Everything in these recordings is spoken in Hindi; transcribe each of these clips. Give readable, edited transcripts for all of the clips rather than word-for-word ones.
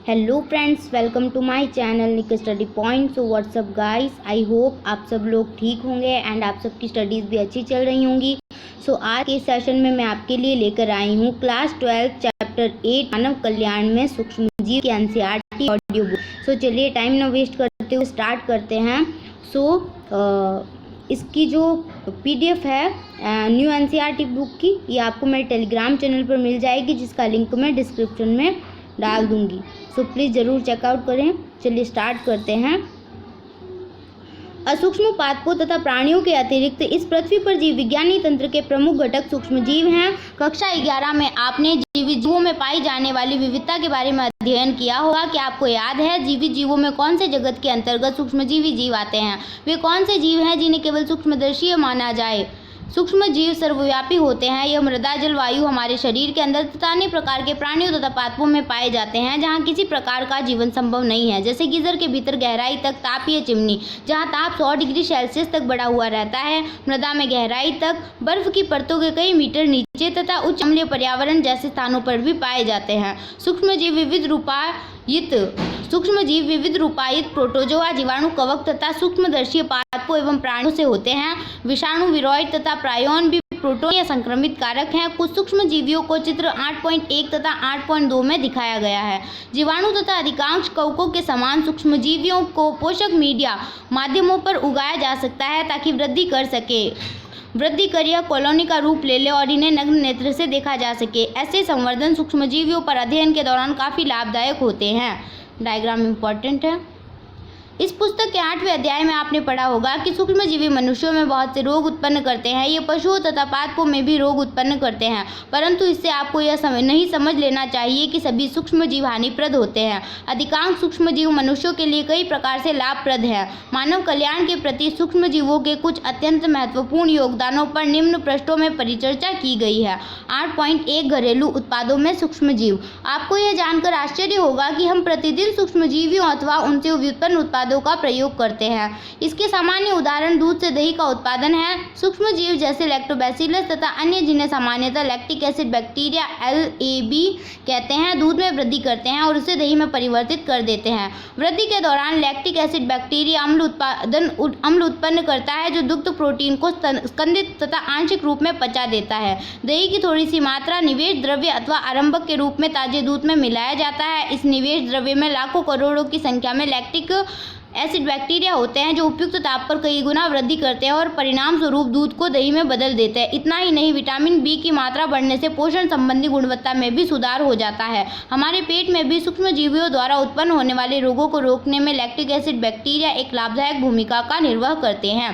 Hello friends, welcome to my channel Nick study point. So what's up guys, I hope आप सब लोग ठीक होंगे एंड आप सबकी स्टडीज़ भी अच्छी चल रही होंगी। सो आज के सेशन में मैं आपके लिए लेकर आई हूँ क्लास 12 चैप्टर 8 मानव कल्याण में सूक्ष्मजीव की एनसीईआरटी ऑडियो बुक। सो चलिए टाइम ना वेस्ट करते हुए स्टार्ट करते हैं। इसकी जो PDF है न्यू एनसीईआरटी बुक की, ये आपको मेरे टेलीग्राम चैनल पर मिल जाएगी, जिसका लिंक मैं डिस्क्रिप्शन में डाल दूंगी। सो प्लीज़ ज़रूर चेकआउट करें। चलिए स्टार्ट करते हैं। असूक्ष्म पादपों तथा प्राणियों के अतिरिक्त इस पृथ्वी पर जीव विज्ञानी तंत्र के प्रमुख घटक सूक्ष्मजीव हैं। कक्षा 11 में आपने जीवित जीवों में पाई जाने वाली विविधता के बारे में अध्ययन किया होगा। क्या आपको याद है जीवित जीवों में कौन से जगत के अंतर्गत सूक्ष्मजीवी जीव आते हैं? वे कौन से जीव हैं जिन्हें केवल सूक्ष्मदर्शी माना जाए? सूक्ष्म जीव सर्वव्यापी होते हैं। यह मृदा, जल, वायु, हमारे शरीर के अंदर तथा अन्य प्रकार के प्राणियों तथा पादपों में पाए जाते हैं जहां किसी प्रकार का जीवन संभव नहीं है, जैसे गीजर के भीतर गहराई तक तापीय चिमनी जहां ताप 100 डिग्री सेल्सियस तक बढ़ा हुआ रहता है, मृदा में गहराई तक, बर्फ की परतों के कई मीटर नीचे तथा उच्च अम्लीय पर्यावरण जैसे स्थानों पर भी पाए जाते हैं। सूक्ष्मजीव विविध रूपायित प्रोटोजोआ, जीवाणु, कवक तथा सूक्ष्मदर्शी पादपों एवं प्राणियों से होते हैं। विषाणु, विरोइड तथा प्रायोन भी प्रोटोन या संक्रमित कारक हैं। कुछ सूक्ष्म जीवियों को चित्र 8.1 तथा 8.2 में दिखाया गया है। जीवाणु तथा अधिकांश कवकों के समान सूक्ष्मजीवियों को पोषक मीडिया माध्यमों पर उगाया जा सकता है ताकि वृद्धि कर यह कॉलोनी का रूप ले ले और इन्हें नग्न नेत्र से देखा जा सके। ऐसे संवर्धन सूक्ष्मजीवियों पर अध्ययन के दौरान काफ़ी लाभदायक होते हैं। डायग्राम इम्पॉर्टेंट है। इस पुस्तक के 8वें अध्याय में आपने पढ़ा होगा कि सूक्ष्मजीवी मनुष्यों में बहुत से रोग उत्पन्न करते हैं। ये पशुओं तथा पादपों में भी रोग उत्पन्न करते हैं, परंतु इससे आपको यह नहीं समझ लेना चाहिए कि सभी सूक्ष्मजीव हानिप्रद होते हैं। अधिकांश सूक्ष्मजीव मनुष्यों के लिए कई प्रकार से लाभप्रद हैं। मानव कल्याण के प्रति सूक्ष्मजीवों के कुछ अत्यंत महत्वपूर्ण योगदानों पर निम्न पृष्ठों में परिचर्चा की गई है। 8.1 घरेलू उत्पादों में सूक्ष्मजीव। आपको यह जानकर आश्चर्य होगा कि हम प्रतिदिन सूक्ष्मजीवियों अथवा उनसे व्युत्पन्न उत्पादों का प्रयोग करते हैं। इसके सामान्य उदाहरण दूध से दही का उत्पादन है। सूक्ष्मजीव जैसे लैक्टोबैसिलस तथा अन्य, जिन्हें सामान्यतः लैक्टिक एसिड बैक्टीरिया LAB कहते हैं, दूध में वृद्धि करते हैं और उसे दही में परिवर्तित कर देते हैं। वृद्धि के दौरान लैक्टिक एसिड बैक्टीरिया अम्ल उत्पन्न करता है जो दुग्ध प्रोटीन को स्कंदित तथा आंशिक रूप में पचा देता है। दही की थोड़ी सी मात्रा निवेश द्रव्य अथवा आरंभक के रूप में ताजे दूध में मिलाया जाता है। इस निवेश द्रव्य में लाखों करोड़ों की संख्या में लैक्टिक एसिड बैक्टीरिया होते हैं जो उपयुक्त ताप पर कई गुना वृद्धि करते हैं और परिणाम स्वरूप दूध को दही में बदल देते हैं। इतना ही नहीं, विटामिन B की मात्रा बढ़ने से पोषण संबंधी गुणवत्ता में भी सुधार हो जाता है। हमारे पेट में भी सूक्ष्मजीवियों द्वारा उत्पन्न होने वाले रोगों को रोकने में लैक्टिक एसिड बैक्टीरिया एक लाभदायक भूमिका का निर्वाह करते हैं।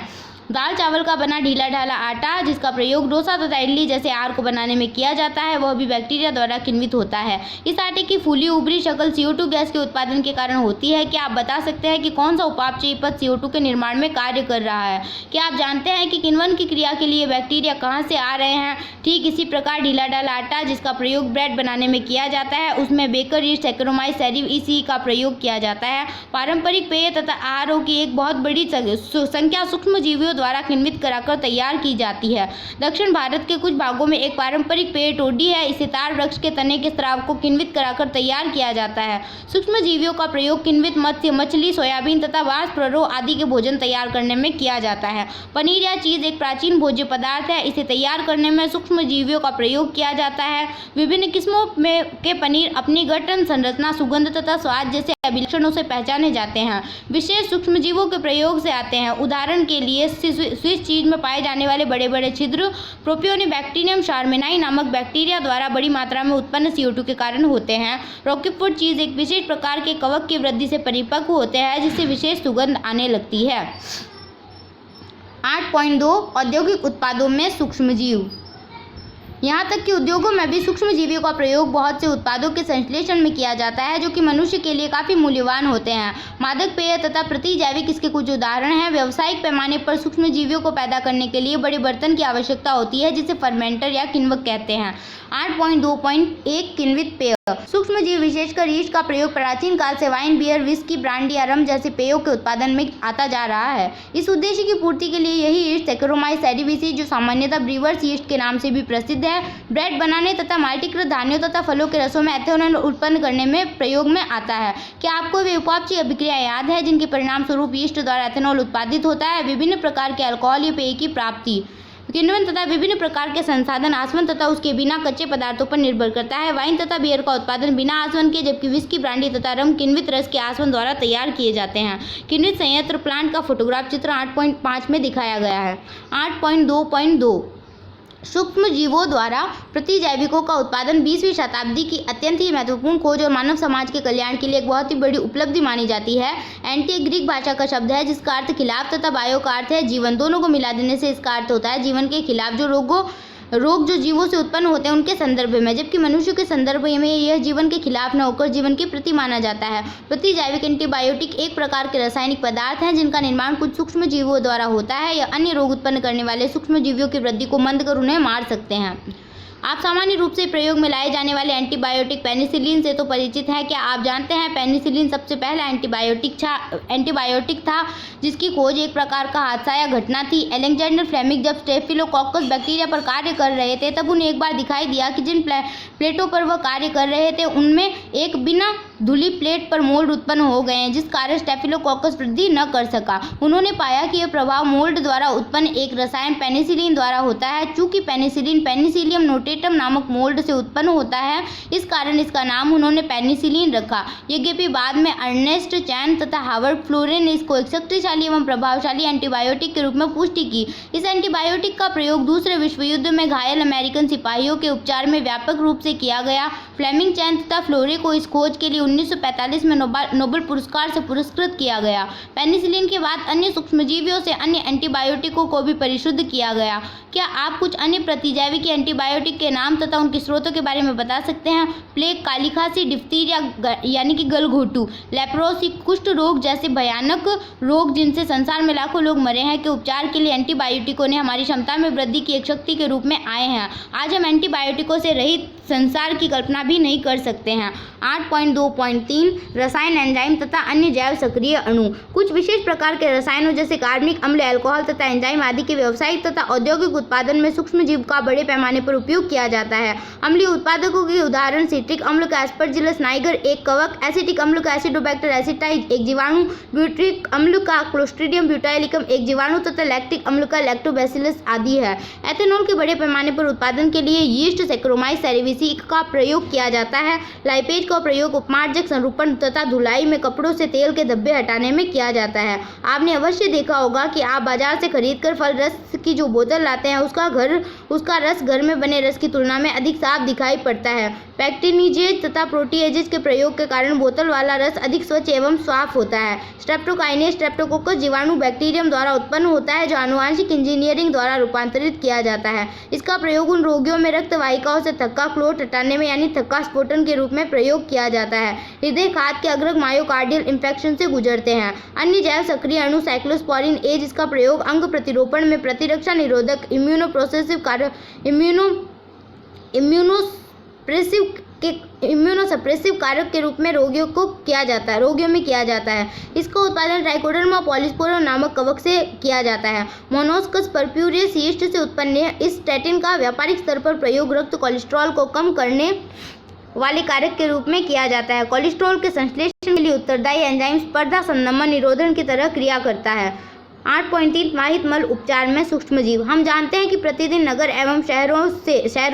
दाल चावल का बना ढीला ढाला आटा, जिसका प्रयोग डोसा तथा इडली जैसे आहार को बनाने में किया जाता है, वह भी बैक्टीरिया द्वारा किण्वित होता है। इस आटे की फूली उभरी शक्ल CO2 गैस के उत्पादन के कारण होती है। क्या आप बता सकते हैं कि कौन सा उपापचयी पद CO2 के निर्माण में कार्य कर रहा है? क्या आप जानते हैं कि किण्वन की क्रिया के लिए बैक्टीरिया कहाँ से आ रहे हैं? ठीक इसी प्रकार ढीला ढाला आटा, जिसका प्रयोग ब्रेड बनाने में किया जाता है, उसमें बेकर यीस्ट, सैक्रोमाइज सेरेविस का प्रयोग किया जाता है। पारंपरिक पेय तथा आहारों की एक बहुत बड़ी संख्या सूक्ष्मजीवियों द्वारा किण्वित कराकर तैयार की जाती है। दक्षिण भारत के कुछ भागों में एक पारंपरिक पेय टोडी है। इसे ताड़ वृक्ष के तने के स्राव को किण्वित कराकर तैयार किया जाता है। सूक्ष्मजीवियों का प्रयोग किण्वित मत्स्य, मछली, सोयाबीन तथा बांस, प्ररो आदि के भोजन तैयार करने में किया जाता है। पनीर या चीज एक प्राचीन भोज्य पदार्थ है। इसे तैयार करने में सूक्ष्मजीवियों का प्रयोग किया जाता है। विभिन्न किस्मों के पनीर अपनी गठन, संरचना, सुगंध तथा स्वाद जैसे अभिलक्षणों से पहचाने जाते हैं। विशेष सूक्ष्मजीवों के प्रयोग से आते हैं। उदाहरण के लिए स्विस चीज में पाए जाने वाले बड़े बड़े छिद्र प्रोपियोनिबैक्टीरियम शारमेनाई नामक बैक्टीरिया द्वारा बड़ी मात्रा में उत्पन्न CO2 के कारण होते हैं। रॉकीफोर्ड चीज एक विशेष प्रकार के कवक की वृद्धि से परिपक्व होते हैं, जिससे विशेष सुगंध आने लगती है। 8.2 औद्योगिक उत्पादों में सूक्ष्मजीव। यहाँ तक कि उद्योगों में भी सूक्ष्मजीवियों का प्रयोग बहुत से उत्पादों के संश्लेषण में किया जाता है, जो कि मनुष्य के लिए काफ़ी मूल्यवान होते हैं। मादक पेय तथा प्रतिजैविक इसके कुछ उदाहरण हैं। व्यावसायिक पैमाने पर सूक्ष्मजीवियों को पैदा करने के लिए बड़े बर्तन की आवश्यकता होती है, जिसे फर्मेंटर या किण्वक कहते हैं। 8.2.1 किण्वित पेय। सूक्ष्मजीव विशेषकर यीस्ट का प्रयोग प्राचीन काल से वाइन, बियर, विस्की, ब्रांडी या रम जैसे पेयों के उत्पादन में आता जा रहा है। इस उद्देश्य की पूर्ति के लिए यही यीस्ट सैक्रोमाइज सेरेविस, जो सामान्यतः ब्रीवर्स यीस्ट के नाम से भी प्रसिद्ध है। ब्रेड बनाने तथा माल्टीकृत धान्यों तथा फलों के रसों में एथेनॉल उत्पन्न करने में प्रयोग में आता है। क्या आपको वे उपापचय अभिक्रिया याद है जिनके परिणाम स्वरूप यीस्ट द्वारा एथेनॉल उत्पादित होता है? विभिन्न प्रकार के अल्कोहल या पेय की प्राप्ति, किण्वन तथा विभिन्न प्रकार के संसाधन आसवन तथा उसके बिना कच्चे पदार्थों पर निर्भर करता है। वाइन तथा बियर का उत्पादन बिना आसवन के, जबकि विस्की, ब्रांडी तथा रम किण्वित रस के आसवन द्वारा तैयार किए जाते हैं। किण्वित संयंत्र प्लांट का फोटोग्राफ चित्र 8.5 में दिखाया गया है। 8.2.2 सूक्ष्म जीवों द्वारा प्रतिजैविकों का उत्पादन 20वीं शताब्दी की अत्यंत ही महत्वपूर्ण खोज और मानव समाज के कल्याण के लिए एक बहुत ही बड़ी उपलब्धि मानी जाती है। एंटी एक ग्रीक भाषा का शब्द है जिसका अर्थ खिलाफ तथा बायो का अर्थ है जीवन। दोनों को मिला देने से इसका अर्थ होता है जीवन के खिलाफ जो रोग जो जीवों से उत्पन्न होते हैं उनके संदर्भ में, जबकि मनुष्य के संदर्भ में यह जीवन के खिलाफ न होकर जीवन के प्रति माना जाता है। प्रतिजैविक एंटीबायोटिक एक प्रकार के रासायनिक पदार्थ हैं जिनका निर्माण कुछ सूक्ष्म जीवों द्वारा होता है। यह अन्य रोग उत्पन्न करने वाले सूक्ष्म जीवों की वृद्धि को मंद कर उन्हें मार सकते हैं। आप सामान्य रूप से प्रयोग में लाए जाने वाले एंटीबायोटिक पेनिसिलिन से तो परिचित हैं। क्या आप जानते हैं पेनिसिलिन सबसे पहला एंटीबायोटिक था जिसकी खोज एक प्रकार का हादसा या घटना थी। अलेक्जेंडर फ्लेमिंग जब स्टेफिलोकोकस बैक्टीरिया पर कार्य कर रहे थे तब उन्हें एक बार दिखाई दिया कि जिन प्लेटों पर वह कार्य कर रहे थे उनमें एक बिना धुली प्लेट पर मोल्ड उत्पन्न हो गए हैं, जिस कारण स्टेफिलोकोकस वृद्धि न कर सका। उन्होंने पाया कि यह प्रभाव मोल्ड द्वारा उत्पन्न एक रसायन पेनिसिलिन द्वारा होता है। चूंकि पेनिसिलिन पेनिसिलियम नोटेटम नामक मोल्ड से उत्पन्न होता है, इस कारण इसका नाम उन्होंने पेनिसिलिन रखा। यद्यपि बाद में अर्नेस्ट चैन तथा हार्वर्ड फ्लोरे ने इसको एक शक्तिशाली एवं प्रभावशाली एंटीबायोटिक के रूप में पुष्टि की। इस एंटीबायोटिक का प्रयोग दूसरे विश्व युद्ध में घायल अमेरिकन सिपाहियों के उपचार में व्यापक रूप से किया गया। फ्लेमिंग, चैन तथा फ्लोरे को इस खोज के लिए 1945 में नोबेल पुरस्कार से पुरस्कृत किया गया। पेनिसिलिन के बाद अन्य सूक्ष्मजीवियों से अन्य एंटीबायोटिकों को भी परिशुद्ध किया गया। क्या आप कुछ अन्य प्रतिजैविक एंटीबायोटिक के नाम तथा उनके स्रोतों के बारे में बता सकते हैं? प्लेग, काली खांसी, डिप्थीरिया यानी कि गलघोटू, लेप्रोसी, कुष्ठ रोग जैसे भयानक रोग जिनसे संसार में लाखों लोग मरे हैं के उपचार के लिए एंटीबायोटिकों ने हमारी क्षमता में वृद्धि की एक शक्ति के रूप में आए हैं। आज हम एंटीबायोटिकों से रहित संसार की कल्पना भी नहीं कर सकते हैं। 8.2.3 रसायन, एंजाइम तथा अन्य जैव सक्रिय अणु। कुछ विशेष प्रकार के रसायनों जैसे कार्बनिक अम्ल, अल्कोहल तथा एंजाइम आदि के व्यावसायिक तथा औद्योगिक उत्पादन में सूक्ष्म जीव का बड़े पैमाने पर उपयोग किया जाता है। अम्लीय उत्पादकों के उदाहरण सिट्रिक अम्ल का एस्परजिलस नाइगर एक कवक, एसिटिक अम्ल का एसिडोबैक्टर एसिटाइज एक जीवाणु, ब्यूट्रिक अम्ल का क्लोस्ट्रीडियम ब्यूटाइलिकम एक जीवाणु तथा लैक्टिक अम्ल का लैक्टोबैसिलस आदि है। एथेनॉल के बड़े पैमाने पर उत्पादन के लिए यीस्ट, सैक्रोमाइस सेरेविसी का प्रयोग किया जाता है। लाइपेज का प्रयोग उपमार्जक, संरूपण तथा धुलाई में कपड़ों से तेल के धब्बे हटाने में किया जाता है। आपने अवश्य देखा होगा कि आप बाजार से खरीदकर फल रस की जो बोतल लाते हैं उसका रस घर में बने रस की तुलना में अधिक साफ दिखाई पड़ता है। पैक्टिनिजेज तथा प्रोटीएजेज के प्रयोग के कारण बोतल वाला रस अधिक स्वच्छ एवं साफ होता है। स्ट्रेप्टोकाइनेज स्ट्रेप्टोकोकस जीवाणु बैक्टीरियम द्वारा उत्पन्न होता है जो आनुवांशिक इंजीनियरिंग द्वारा रूपांतरित किया जाता है। इसका प्रयोग उन रोगियों में रक्त वाहिकाओं से थक्का क्लोट हटाने में यानी थक्का स्फोटन के रूप में प्रयोग किया जाता है। हृदय खात के अग्रग मायोकार्डियल इंफेक्शन से गुजरते हैं। अन्य जैव सक्रिय अणु साइक्लोस्पोरिन एज, इसका प्रयोग अंग प्रतिरोपण में प्रतिरक्षा निरोधक इम्यूनोसप्रेसिव कारक के रूप में रोगियों में किया जाता है। इसका उत्पादन ट्राइकोडर्मा पॉलीस्पोरम नामक कवक से किया जाता है। मोनोस्कस परप्यूरियस यीस्ट से उत्पन्न इस स्टैटिन का व्यापारिक स्तर पर प्रयोग रक्त कोलेस्ट्रॉल को कम करने वाले कारक के रूप में किया जाता है। कोलेस्ट्रॉल के संश्लेषण के लिए उत्तरदायी एंजाइम स्पर्धा संदमन निरोधन की तरह क्रिया करता है। 8.3 वाहित मल उपचार में सूक्ष्मजीव। हम जानते हैं कि प्रतिदिन नगर एवं शहरों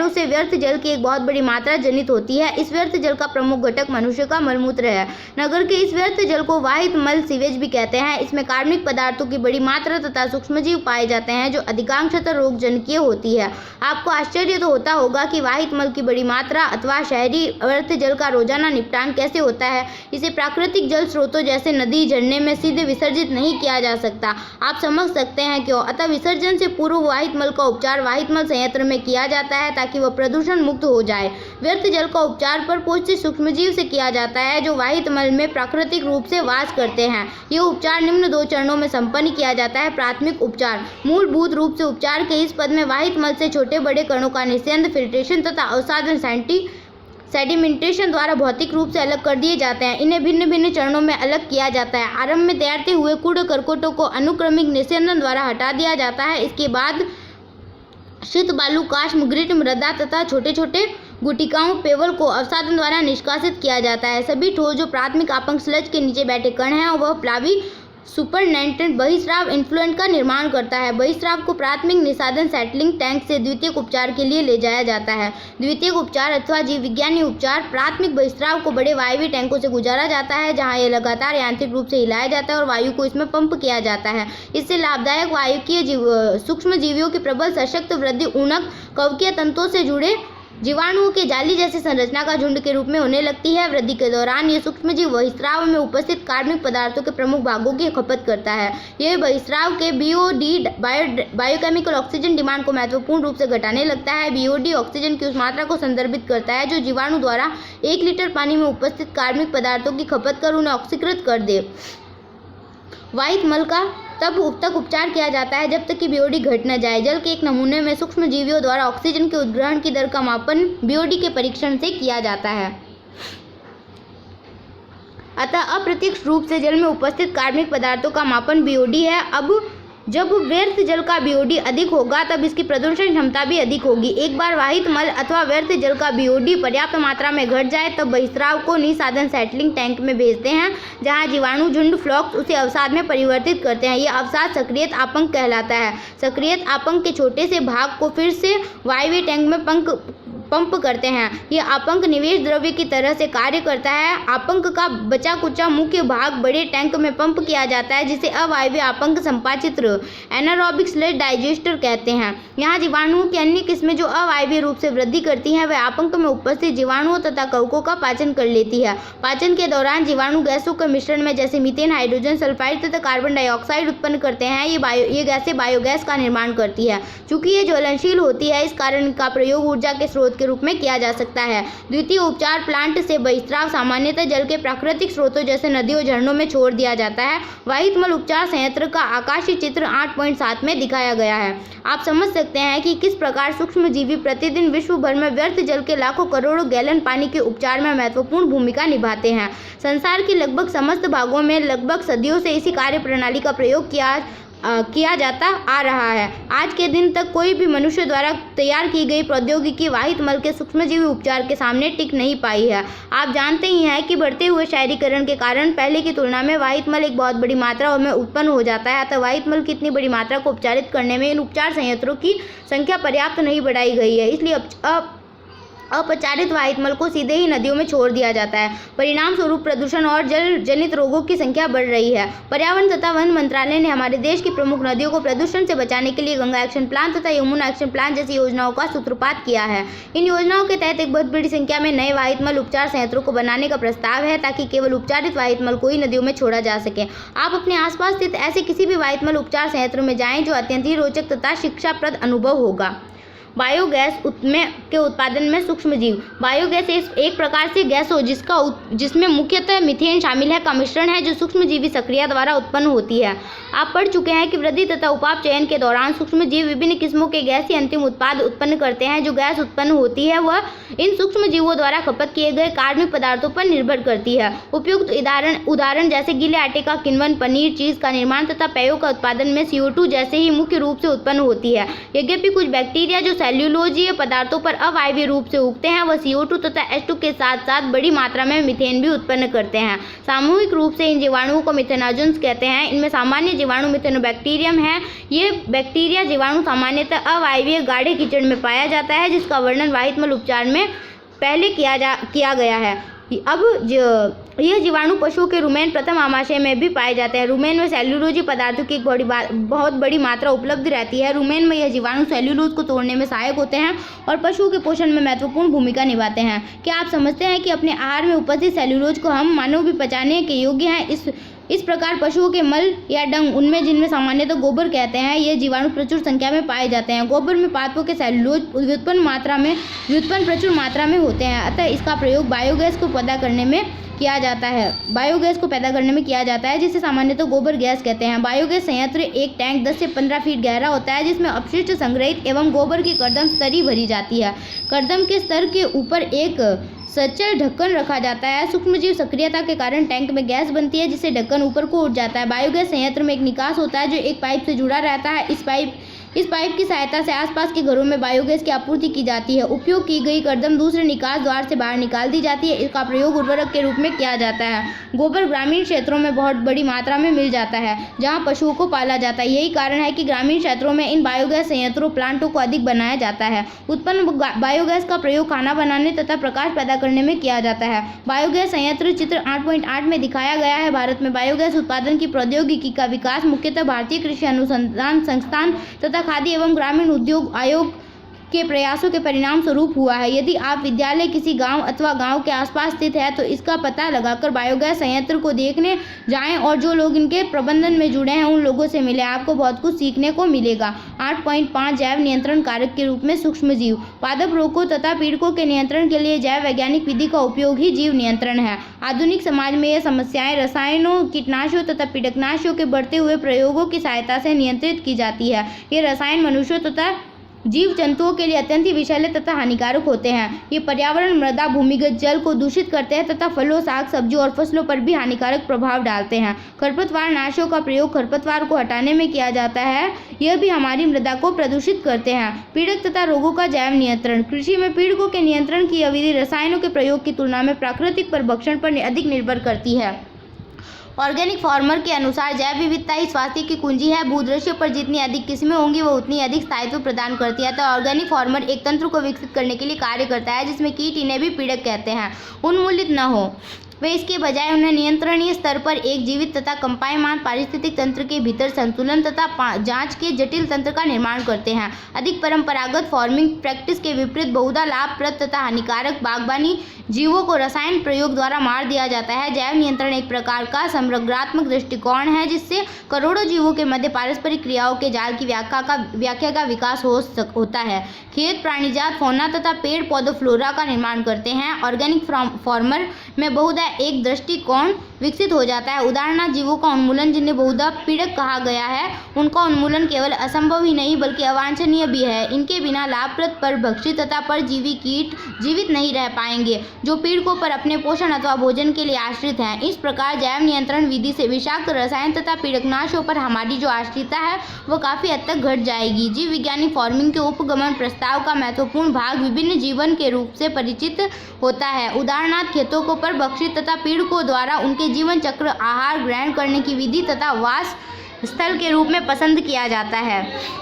से व्यर्थ जल की एक बहुत बड़ी मात्रा जनित होती है। इस व्यर्थ जल का प्रमुख घटक मनुष्य का मलमूत्र है। नगर के इस व्यर्थ जल को वाहित मल सीवेज भी कहते हैं। इसमें कार्बनिक पदार्थों की बड़ी मात्रा तथा सूक्ष्मजीव पाए जाते हैं जो अधिकांशतः रोगजनकीय होती है। आपको आश्चर्य तो होता होगा कि वाहित मल की बड़ी मात्रा अथवा शहरी व्यर्थ जल का रोजाना निपटान कैसे होता है। इसे प्राकृतिक जल स्रोतों जैसे नदी, झरने में सीधे विसर्जित नहीं किया जा सकता। आप समझ सकते हैं क्यों। अतः विसर्जन से पूर्व वाहित मल का उपचार वाहित मल संयंत्र में किया जाता है ताकि वह प्रदूषण मुक्त हो जाए। व्यर्थ जल का उपचार पर पोषित सूक्ष्मजीव से किया जाता है जो वाहित मल में प्राकृतिक रूप से वास करते हैं। यह उपचार निम्न 2 चरणों में संपन्न किया जाता है। प्राथमिक उपचार। मूलभूत रूप से उपचार के इस पद में वाहित मल से छोटे बड़े कणों का निस्यंद, फिल्ट्रेशन तथा अवसादन सेडिमेंटेशन द्वारा भौतिक रूप से अलग कर दिए जाते हैं। इन्हें भिन्न भिन्न चरणों में अलग किया जाता है। आरंभ में तैरते हुए कूड़ करकोटों को अनुक्रमिक निस्यंदन द्वारा हटा दिया जाता है। इसके बाद शीत बालू, काष्म, ग्रिट, मृदा तथा छोटे छोटे गुटिकाओं पेवल को अवसादन द्वारा निष्कासित किया जाता है। सभी ठोस जो प्राथमिक आपंक स्लज के नीचे बैठे कण हैं वह प्लावी सुपरनेटेंट बहिस्राव इन्फ्लुएंट का निर्माण करता है। बहिस्राव को प्राथमिक निस्सादन सेटलिंग टैंक से द्वितीयक उपचार के लिए ले जाया जाता है। द्वितीयक उपचार अथवा जीव विज्ञानी उपचार प्राथमिक बहिस्राव को बड़े वायवीय टैंकों से गुजारा जाता है, जहां यह लगातार यांत्रिक रूप से हिलाया जाता है और वायु को इसमें पंप किया जाता है। इससे लाभदायक वायुकीय सूक्ष्म जीवियों की प्रबल सशक्त वृद्धि ऊणक कवकीय तंतुओं से जुड़े जीवाणुओं के जाली जैसी संरचना का झुंड के रूप में होने लगती है। वृद्धि के दौरान ये सूक्ष्मजीव बहिस्राव में उपस्थित कार्बनिक पदार्थों के प्रमुख भागों की खपत करता है। यह बहिस्राव के बीओडी बायोकेमिकल ऑक्सीजन डिमांड को महत्वपूर्ण रूप से घटाने लगता है। बीओडी ऑक्सीजन की उस मात्रा को संदर्भित करता है जो जीवाणु द्वारा 1 लीटर पानी में उपस्थित कार्बनिक पदार्थों की खपत कर उन्हें ऑक्सीकृत कर दे। वाहित मल का तब तक उपचार किया जाता है जब तक कि बीओडी घट न जाए। जल के एक नमूने में सूक्ष्म जीवियों द्वारा ऑक्सीजन के उत्ग्रहण की दर का मापन बीओडी के परीक्षण से किया जाता है। अतः अप्रत्यक्ष रूप से जल में उपस्थित कार्बनिक पदार्थों का मापन बीओडी है। अब जब व्यर्थ जल का बीओडी अधिक होगा तब इसकी प्रदूषण क्षमता भी अधिक होगी। एक बार वाहित मल अथवा व्यर्थ जल का बीओडी पर्याप्त मात्रा में घट जाए तब बहिस्राव को निस्सादन सेटलिंग टैंक में भेजते हैं, जहां जीवाणु झुंड फ्लॉक्स उसे अवसाद में परिवर्तित करते हैं। यह अवसाद सक्रियत आपंक कहलाता है। सक्रियत आपंक के छोटे से भाग को फिर से वायवीय टैंक में पंप करते हैं। यह आपंक निवेश द्रव्य की तरह से कार्य करता है। आपंक का बचा कुचा मुख्य भाग बड़े टैंक में पंप किया जाता है, जिसे अवायवीय आपंक संपाचित्र एनारोबिक स्लज डाइजेस्टर कहते हैं। यहाँ जीवाणुओं की अन्य किस्में जो अवायवीय रूप से वृद्धि करती हैं वह आपंक में उपस्थित जीवाणुओं तथा कवकों का पाचन कर लेती है। पाचन के दौरान जीवाणु गैसों के मिश्रण में जैसे मीथेन, हाइड्रोजन सल्फाइड तथा कार्बन डाइऑक्साइड उत्पन्न करते हैं। ये गैसें बायोगैस का निर्माण करती है। चूंकि ये ज्वलनशील होती है, इस कारण इनका प्रयोग ऊर्जा के स्रोत के रूप में किया जा सकता है। द्वितीय उपचार प्लांट से बहिस्राव सामान्यतः जल के प्राकृतिक स्रोतों जैसे नदियों झरनों में छोड़ दिया जाता है। वाहित मल उपचार संयंत्र का आकाशीय चित्र 8.7 में दिखाया गया है। आप समझ सकते हैं कि किस प्रकार सूक्ष्मजीवी प्रतिदिन विश्व भर में व्यर्थ जल के लाखों करोड़ों गैलन पानी के उपचार में महत्वपूर्ण भूमिका निभाते हैं। संसार के लगभग समस्त भागों में लगभग सदियों से इसी कार्य प्रणाली का प्रयोग किया जाता आ रहा है। आज के दिन तक कोई भी मनुष्य द्वारा तैयार की गई प्रौद्योगिकी वाहित मल के सूक्ष्मजीवी उपचार के सामने टिक नहीं पाई है। आप जानते ही हैं कि बढ़ते हुए शहरीकरण के कारण पहले की तुलना में वाहित मल एक बहुत बड़ी मात्रा में उत्पन्न हो जाता है। अतः वाहित मल की इतनी बड़ी मात्रा को उपचारित करने में इन उपचार संयंत्रों की संख्या पर्याप्त नहीं बढ़ाई गई है। इसलिए अपचारित वाहित मल को सीधे ही नदियों में छोड़ दिया जाता है। परिणाम स्वरूप प्रदूषण और जल जनित रोगों की संख्या बढ़ रही है। पर्यावरण तथा वन मंत्रालय ने हमारे देश की प्रमुख नदियों को प्रदूषण से बचाने के लिए गंगा एक्शन प्लान तथा यमुना एक्शन प्लान जैसी योजनाओं का सूत्रपात किया है। इन योजनाओं के तहत एक बहुत बड़ी संख्या में नए वाहित मल उपचार संयंत्रों को बनाने का प्रस्ताव है, ताकि केवल उपचारित वाहित मल को ही नदियों में छोड़ा जा सके। आप अपने आसपास स्थित ऐसे किसी भी वाहित मल उपचार संयंत्र में जाएं जो अत्यंत ही रोचक तथा शिक्षाप्रद अनुभव होगा। बायोगैस के उत्पादन में सूक्ष्मजीव। बायोगैस एक प्रकार से गैस हो जिसमें मुख्यतः मीथेन शामिल है का मिश्रण है, जो सूक्ष्मजीवी सक्रिया द्वारा उत्पन्न होती है। आप पढ़ चुके हैं कि वृद्धि तथा उपाप चयन के दौरान सूक्ष्मजीव विभिन्न किस्मों के गैसीय अंतिम उत्पाद उत्पन्न करते हैं। जो गैस उत्पन्न होती है वह इन सूक्ष्मजीवों द्वारा खपत किए गए कार्बनिक पदार्थों पर निर्भर करती है। उपयुक्त उदाहरण जैसे गीले आटे का किण्वन, पनीर, चीज का निर्माण तथा पेयों का उत्पादन में CO2 जैसे ही मुख्य रूप से उत्पन्न होती है। यद्यपि कुछ बैक्टीरिया जो सेल्यूलोजीय पदार्थों पर अवायवीय रूप से उगते हैं वह CO2 तथा H2 के साथ साथ बड़ी मात्रा में मीथेन भी उत्पन्न करते हैं। सामूहिक रूप से इन जीवाणुओं को मिथेनोजेंस कहते हैं। इनमें सामान्य जीवाणु मिथेनोबैक्टीरियम है। ये बैक्टीरिया जीवाणु सामान्यतः अवायवीय गाढ़े कीचड़ में पाया जाता है, जिसका वर्णन वाहित मल उपचार में पहले किया गया है। अब यह जीवाणु पशुओं के रुमेन प्रथम आमाशय में भी पाए जाते हैं। रुमेन में सेल्यूलोजी पदार्थों की एक बहुत बड़ी मात्रा उपलब्ध रहती है। रुमेन में यह जीवाणु सेल्यूलोज को तोड़ने में सहायक होते हैं और पशुओं के पोषण में महत्वपूर्ण भूमिका निभाते हैं। क्या आप समझते हैं कि अपने आहार में उपस्थित सेल्यूलोज को हम मानव भी पचाने के योग्य हैं? इस प्रकार पशुओं के मल या डंग, उनमें जिनमें सामान्यतः गोबर कहते हैं, ये जीवाणु प्रचुर संख्या में पाए जाते हैं। गोबर में पादपों के सेल्यूलोज व्युत्पन्न प्रचुर मात्रा में होते हैं। अतः इसका प्रयोग बायोगैस को पैदा करने में किया जाता है, जिसे सामान्यतः गोबर गैस कहते हैं। बायोगैस संयंत्र एक टैंक 10 से 15 फीट गहरा होता है, जिसमें अपशिष्ट संग्रहित एवं गोबर की कर्दम स्तरी भरी जाती है। कर्दम के स्तर के ऊपर एक सचल ढक्कन रखा जाता है। सूक्ष्मजीव सक्रियता के कारण टैंक में गैस बनती है, जिससे ढक्कन ऊपर को उठ जाता है। बायोगैस संयंत्र में एक निकास होता है जो एक पाइप से जुड़ा रहता है। इस पाइप की सहायता से आसपास के घरों में बायोगैस की आपूर्ति की जाती है। उपयोग की गई कर्दम दूसरे निकास द्वार से बाहर निकाल दी जाती है। इसका प्रयोग उर्वरक के रूप में किया जाता है। गोबर ग्रामीण क्षेत्रों में बहुत बड़ी मात्रा में मिल जाता है, जहां पशुओं को पाला जाता है। यही कारण है कि ग्रामीण क्षेत्रों में इन बायोगैस संयंत्रों प्लांटों को अधिक बनाया जाता है। उत्पन्न बायोगैस का प्रयोग खाना बनाने तथा प्रकाश पैदा करने में किया जाता है। बायोगैस संयंत्र चित्र 8.8 में दिखाया गया है। भारत में बायोगैस उत्पादन की प्रौद्योगिकी का विकास मुख्यतः भारतीय कृषि अनुसंधान संस्थान तथा खाद्य एवं ग्रामीण उद्योग आयोग के प्रयासों के परिणाम स्वरूप हुआ है। यदि आप विद्यालय किसी गांव अथवा गांव के आसपास स्थित है तो इसका पता लगाकर बायोगैस संयंत्र को देखने जाएं और जो लोग इनके प्रबंधन में जुड़े हैं उन लोगों से मिलें। आपको बहुत कुछ सीखने को मिलेगा। 8.5 जैव नियंत्रण कारक के रूप में सूक्ष्म जीव। पादप रोगों तथा पीड़कों के नियंत्रण के लिए जैव वैज्ञानिक विधि का उपयोग ही जीव नियंत्रण है। आधुनिक समाज में ये समस्याएं रसायनों, कीटनाशकों तथा पीड़कनाशकों के बढ़ते हुए प्रयोगों की सहायता से नियंत्रित की जाती है। ये रसायन मनुष्यों तथा जीव जंतुओं के लिए अत्यंत ही विषैले तथा हानिकारक होते हैं। ये पर्यावरण, मृदा, भूमिगत जल को दूषित करते हैं तथा फलों, साग सब्जियों और फसलों पर भी हानिकारक प्रभाव डालते हैं। खरपतवार नाशों का प्रयोग खरपतवार को हटाने में किया जाता है। यह भी हमारी मृदा को प्रदूषित करते हैं। पीड़क तथा रोगों का जैव नियंत्रण। कृषि में पीड़कों के नियंत्रण की अवधि रसायनों के प्रयोग की तुलना में प्राकृतिक परभक्षण पर अधिक निर्भर करती है। ऑर्गेनिक फार्मर के अनुसार जैव विविधता ही स्वास्थ्य की कुंजी है। भूदृश्य पर जितनी अधिक किस्में होंगी वो उतनी अधिक स्थायित्व प्रदान करती है। तो ऑर्गेनिक फार्मर एक तंत्र को विकसित करने के लिए कार्य करता है जिसमें कीट, इन्हें भी पीड़क कहते हैं, उन्मूलित न हो वे इसके बजाय उन्हें नियंत्रणीय स्तर पर एक जीवित तथा कंपायमान पारिस्थितिक तंत्र के भीतर संतुलन तथा जांच के जटिल तंत्र का निर्माण करते हैं। अधिक परंपरागत फार्मिंग प्रैक्टिस के विपरीत बहुधा लाभप्रद तथा हानिकारक बागबानी जीवों को रसायन प्रयोग द्वारा मार दिया जाता है। जैव नियंत्रण एक प्रकार का समग्रात्मक दृष्टिकोण है जिससे करोड़ों जीवों के मध्य पारस्परिक क्रियाओं के जाल की व्याख्या का विकास होता है। खेत प्राणीजात फौना तथा पेड़ पौधों फ्लोरा का निर्माण करते हैं। ऑर्गेनिक फार्मर में बहुधा एक दृष्टिकोण विकसित हो जाता है। उदाहरणार्थ जीवों का उन्मूलन, जिन्हें बहुधा पीड़क कहा गया है, उनका उन्मूलन केवल असंभव ही नहीं बल्कि अवांछनीय भी है। इनके बिना लाभप्रद परभक्षी तथा परजीवी कीट जीवित नहीं रह पाएंगे जो पीड़कों पर अपने पोषण अथवा भोजन के लिए आश्रित हैं। इस प्रकार जैव नियंत्रण विधि से विषाक्त रसायन तथा पीड़कनाशों पर हमारी जो आश्रितता है वो काफी हद तक घट जाएगी। जीव वैज्ञानिक फार्मिंग के उपगमन प्रस्ताव का महत्वपूर्ण भाग विभिन्न जीवन के रूप से परिचित होता है। उदाहरणार्थ खेतों को परभक्षी तथा पीड़कों द्वारा उनके जीवन चक्र, आहार ग्रहण करने की विधि तथा वास स्थल के रूप में पसंद किया जाता है।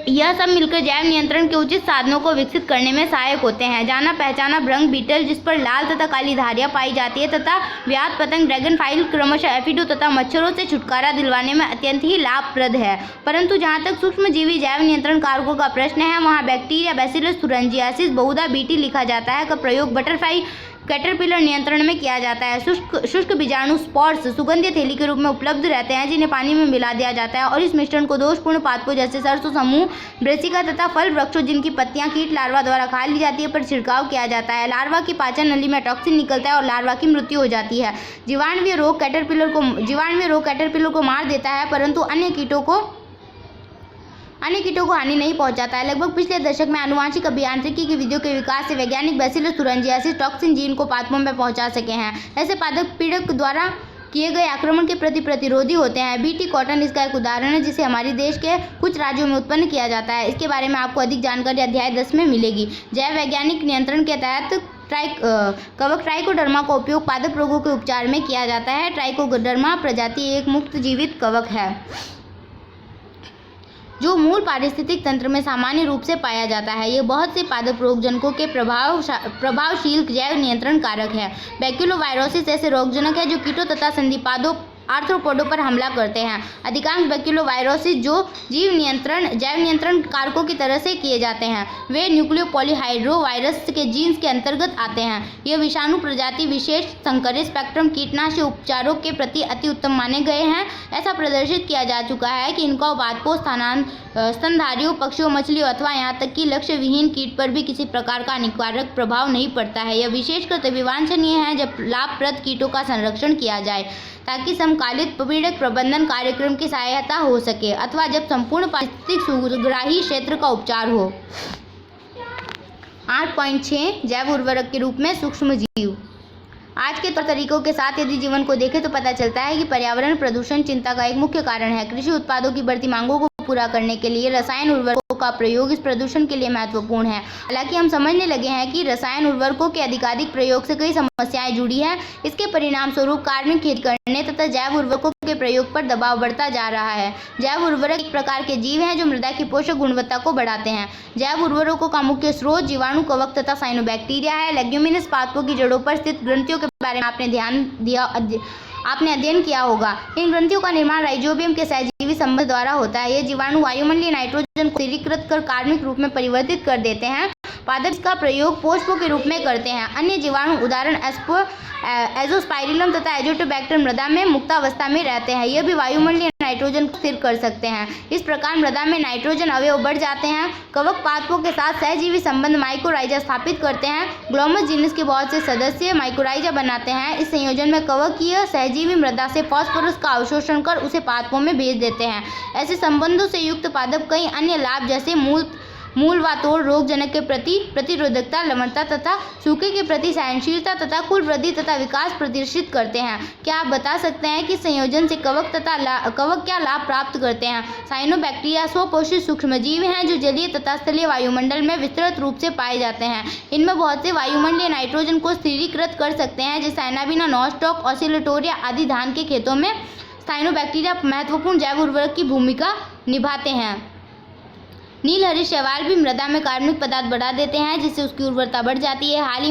यह सब मिलकर जैव नियंत्रण के उचित साधनों को विकसित करने में सहायक होते हैं। जाना पहचाना भृंग बीटल जिस पर लाल तथा काली धारियां पाई जाती है तथा व्याध पतंग ड्रैगन फाइल क्रमशः एफिडो तथा मच्छरों से छुटकारा दिलवाने में अत्यंत ही लाभप्रद है। परंतु जहां तक सूक्ष्मजीवी जैव नियंत्रण कारकों का प्रश्न है वहां बैक्टीरिया बैसिलस थुरिंजियासिस बहुधा बीटी लिखा जाता है का प्रयोग बटरफ्लाई कैटरपिलर नियंत्रण में किया जाता है। शुष्क बीजाणु स्पॉर्स सुगंधित थैली के रूप में उपलब्ध रहते हैं जिन्हें पानी में मिला दिया जाता है और इस मिश्रण को दोषपूर्ण पादपों जैसे सरसों समूह, ब्रेसिका तथा फल वृक्षों जिनकी पत्तियां कीट लार्वा द्वारा खा ली जाती है पर छिड़काव किया जाता है। लार्वा की पाचन नली में टॉक्सिन निकलता है और लार्वा की मृत्यु हो जाती है। जीवाणुवीय रोग कैटरपिलर को मार देता है परंतु अन्य कीटों को हानि नहीं पहुंचाता है। लगभग पिछले दशक में आनुवांशिक अभियांत्रिकी की विधियों के विकास से वैज्ञानिक बैसिलस थुरिंजियासिस टॉक्सिन जीन को पादपों में पहुंचा सके हैं। ऐसे पादप पीड़क द्वारा किए गए आक्रमण के प्रति प्रतिरोधी होते हैं। बीटी कॉटन इसका एक उदाहरण है जिसे हमारे देश के कुछ राज्यों में उत्पन्न किया जाता है। इसके बारे में आपको अधिक जानकारी अध्याय 10 में मिलेगी। जैव वैज्ञानिक नियंत्रण के तहत कवक ट्राइकोडर्मा का उपयोग पादप रोगों के उपचार में किया जाता है। ट्राइकोडर्मा प्रजाति एक मुक्त जीवित कवक है जो मूल पारिस्थितिक तंत्र में सामान्य रूप से पाया जाता है। ये बहुत से पादप रोगजनकों के प्रभावशील जैव नियंत्रण कारक है। बैक्यूलोवायरोसिस ऐसे रोगजनक है जो कीटों तथा संधिपादों आर्थ्रोपोडों पर हमला करते हैं। अधिकांश बैक्यूलोवायरोसिस जो जैव नियंत्रण कारकों की तरह से किए जाते हैं वे न्यूक्लियोपॉलीहाइड्रोवायरस के जीन्स के अंतर्गत आते हैं। यह विषाणु प्रजाति विशेष संकरित स्पेक्ट्रम कीटनाशक उपचारों के प्रति अति उत्तम माने गए हैं। ऐसा प्रदर्शित किया जा चुका है कि इनका पादपों, स्तनधारियों, पक्षियों, मछलियों अथवा यहाँ तक कि लक्ष्य विहीन कीट पर भी किसी प्रकार का हानिकारक प्रभाव नहीं पड़ता है। यह विशेषकर तभी वांछनीय है जब लाभप्रद कीटों का संरक्षण किया जाए ताकि समकालित पीड़क प्रबंधन कार्यक्रम की सहायता हो सके अथवा जब संपूर्ण पारिस्थितिक सुग्राही क्षेत्र का उपचार हो। 8.6 जैव उर्वरक के रूप में सूक्ष्म जीव। आज के तौर तरीकों के साथ यदि जीवन को देखें तो पता चलता है कि पर्यावरण प्रदूषण चिंता का एक मुख्य कारण है। कृषि उत्पादों की बढ़ती मांगों को पूरा करने के लिए रसायन उर्वरकों का प्रयोग इस प्रदूषण के लिए महत्वपूर्ण है। हालांकि हम समझने लगे हैं कि रसायन उर्वरकों के अधिकाधिक प्रयोग से कई समस्याएं जुड़ी हैं। इसके परिणाम स्वरूप कार्बनिक खेती करने तथा जैव उर्वरकों के प्रयोग पर दबाव बढ़ता जा रहा है। जैव उर्वरक एक प्रकार के जीव हैं जो मृदा की पोषक गुणवत्ता को बढ़ाते हैं। जैव उर्वरकों का मुख्य स्रोत जीवाणु, कवक तथा साइनोबैक्टीरिया है। लेग्यूमिनस पादपों की जड़ों पर स्थित ग्रंथियों के बारे में आपने अध्ययन किया होगा। इन ग्रंथियों का निर्माण राइजोबियम के सहजीवी संबंध द्वारा होता है। ये जीवाणु वायुमंडलीय नाइट्रोजन को स्थिरीकृत कर कार्बनिक रूप में परिवर्तित कर देते हैं। पादप इसका प्रयोग पोषकों के रूप में करते हैं। अन्य जीवाणु उदाहरण एजोस्पाइरिलम तथा एजोटोबैक्टर मृदा में मुक्तावस्था में रहते हैं। यह भी वायुमंडलीय नाइट्रोजन को स्थिर कर सकते हैं। इस प्रकार मृदा में नाइट्रोजन अवयव बढ़ जाते हैं। कवक पादपों के साथ सहजीवी संबंध माइकोराइजा स्थापित करते हैं। ग्लोमस जीनस के बहुत से सदस्य माइकोराइजा बनाते हैं। इस संयोजन में कवकीय सहजीवी मृदा से फास्फोरस का अवशोषण कर उसे पादपों में भेज देते हैं। ऐसे संबंधों से युक्त पादप कई अन्य लाभ जैसे मूल व तोड़, रोगजनक के प्रति प्रतिरोधकता, लवणता तथा सूखे के प्रति सहनशीलता तथा कुल वृद्धि तथा विकास प्रदर्शित करते हैं। क्या आप बता सकते हैं कि संयोजन से कवक क्या लाभ प्राप्त करते हैं? साइनोबैक्टीरिया स्वपोषित सूक्ष्मजीव हैं जो जलीय तथा स्थलीय वायुमंडल में विस्तृत रूप से पाए जाते हैं। इनमें बहुत से वायुमंडलीय नाइट्रोजन को स्थिरीकृत कर सकते हैं, जैसे एनाबिना, नॉस्टॉक, ऑसिलेटोरिया आदि धान के खेतों में साइनोबैक्टीरिया महत्वपूर्ण जैव उर्वरक की भूमिका निभाते हैं। नील हरे शैवाल भी मृदा में कार्बनिक पदार्थ बढ़ा देते हैं, जिससे उसकी उर्वरता बढ़ जाती है। हाल ही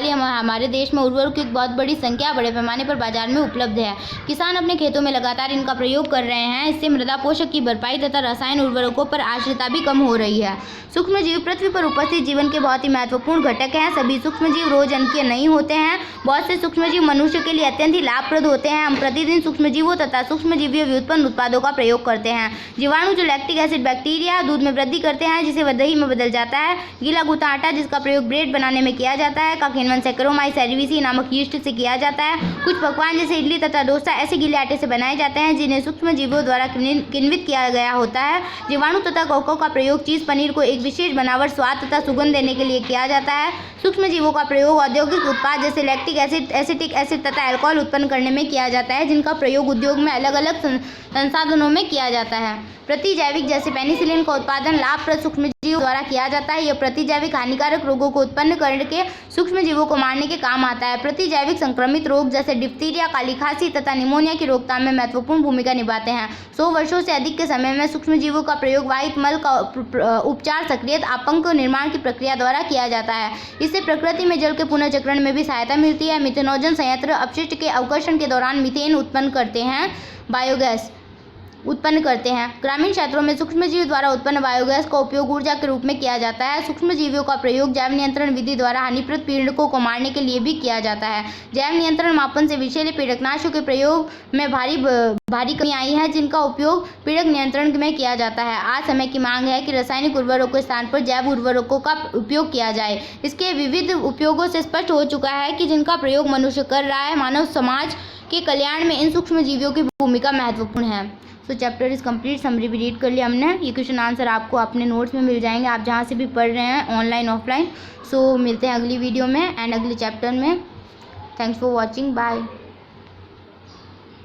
हमारे देश में उर्वरकों की एक बहुत बड़ी संख्या बड़े पैमाने पर बाजार में उपलब्ध है। किसान अपने खेतों में लगातार इनका प्रयोग कर रहे हैं। इससे मृदा पोषक की भरपाई तथा रसायन उर्वरकों पर आश्रितता भी कम हो रही है। सूक्ष्मजीव पृथ्वी पर उपस्थित जीवन के बहुत ही महत्वपूर्ण घटक हैं। सभी सूक्ष्मजीव रोज अंकीय नहीं होते हैं। बहुत से सूक्ष्मजीव मनुष्य के लिए अत्यंत ही लाभप्रद होते हैं। हम प्रतिदिन सूक्ष्मजीवों तथा सूक्ष्मजीवीय व्युत्पन्न उत्पादों का प्रयोग करते हैं। जीवाणु जो लैक्टिक एसिड बैक्टीरिया दूध में वृद्धि करते हैं, जिसे वह दही में बदल जाता है। गीला गुता आटा जिसका प्रयोग ब्रेड बनाने में किया जाता है का किण्वन सैक्रोमाइस सेरेविसी नामक यीस्ट से किया जाता है। कुछ पकवान जैसे इडली तथा डोसा ऐसे गीले आटे से बनाए जाते हैं जिन्हें सूक्ष्मजीवों द्वारा किण्वित किया गया होता है। जीवाणु तथा कवकों का प्रयोग चीज पनीर को एक विशेष बनावट, स्वाद तथा सुगंध देने के लिए किया जाता है। सूक्ष्मजीवों का प्रयोग औद्योगिक उत्पाद जैसे लैक्टिक एसिड, एसिटिक एसिड तथा अल्कोहल उत्पन्न करने में किया जाता है, जिनका प्रयोग उद्योग में अलग अलग संसाधनों में किया जाता है। प्रतिजैविक जैसे पेनिसिलिन का उत्पादन लाभप्रद सूक्ष्मजीवों द्वारा किया जाता है। यह प्रतिजैविक हानिकारक रोगों को उत्पन्न करके सूक्ष्मजीवों को मारने के काम आता है। प्रतिजैविक संक्रमित रोग जैसे डिप्थीरिया, काली खांसी तथा निमोनिया की रोकथाम में महत्वपूर्ण भूमिका निभाते हैं। 100 वर्षों से अधिक के समय में सूक्ष्मजीवों का प्रयोग वाहित मल का उपचार, सक्रियत अपंक निर्माण की प्रक्रिया द्वारा किया जाता है। इससे प्रकृति में जल के पुनर्चक्रण में भी सहायता मिलती है। मिथेनोजन संयंत्र अपशिष्ट के अवकर्षण के दौरान मीथेन उत्पन्न करते हैं, बायोगैस उत्पन्न करते हैं। ग्रामीण क्षेत्रों में सूक्ष्मजीव द्वारा उत्पन्न बायोगैस का उपयोग ऊर्जा के रूप में किया जाता है। सूक्ष्मजीवियों का प्रयोग जैव नियंत्रण विधि द्वारा हानिप्रद पीड़कों को मारने के लिए भी किया जाता है। जैव नियंत्रण मापन से विषैले पीड़कनाशों के प्रयोग में भारी कमी आई है, जिनका उपयोग पीड़क नियंत्रण में किया जाता है। आज समय की मांग है कि रासायनिक उर्वरकों के स्थान पर जैव उर्वरकों का उपयोग किया जाए। इसके विविध उपयोगों से स्पष्ट हो चुका है कि जिनका प्रयोग मनुष्य कर रहा है, मानव समाज के कल्याण में इन सूक्ष्मजीवियों की भूमिका महत्वपूर्ण है। सो चैप्टर इज कंप्लीट, समरी भी रीड कर लिया हमने। ये क्वेश्चन आंसर आपको अपने नोट्स में मिल जाएंगे, आप जहाँ से भी पढ़ रहे हैं, ऑनलाइन ऑफलाइन। सो मिलते हैं अगली वीडियो में एंड अगले चैप्टर में। Thanks for watching, bye.